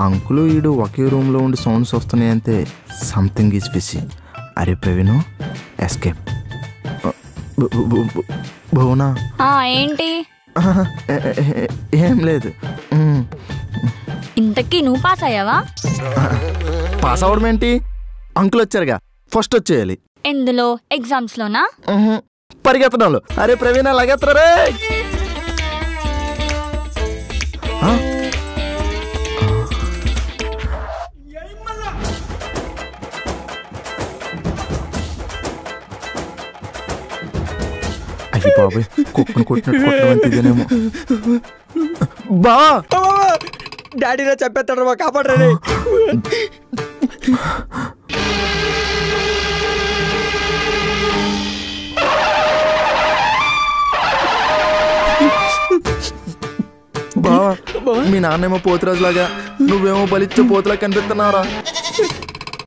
Uncle ఈడు ఒకే రూమ్లో ఉండి సౌండ్స్ వస్తున్నాయంతే సంథింగ్ ఈజ్ ఫిషీ. అరే ప్రవీణ్ ఎస్కేప్. భువనా ఏంటి? ఏం లేదు. ఇంతకీ నువ్వు పాస్ అయ్యావా? పాస్ అవడం ఏంటి, అంకుల్ వచ్చారుగా, ఫస్ట్ వచ్చేయాలి. ఎందులో? ఎగ్జామ్స్ లోనా? పరిగెత్తడంలో. అరే ప్రవీణ లాగెత్తరే. అయ్యి బాబాయ్, కుక్కను కొట్టినట్టు ఇదేనేమో. బా డాడీలో చెప్పేస్తాడు, కాపాడరే. బా మీ నాన్నేమో పోతురాజులాగా, నువ్వేమో బలిచ్చే పోతులా కనిపిస్తున్నావురా.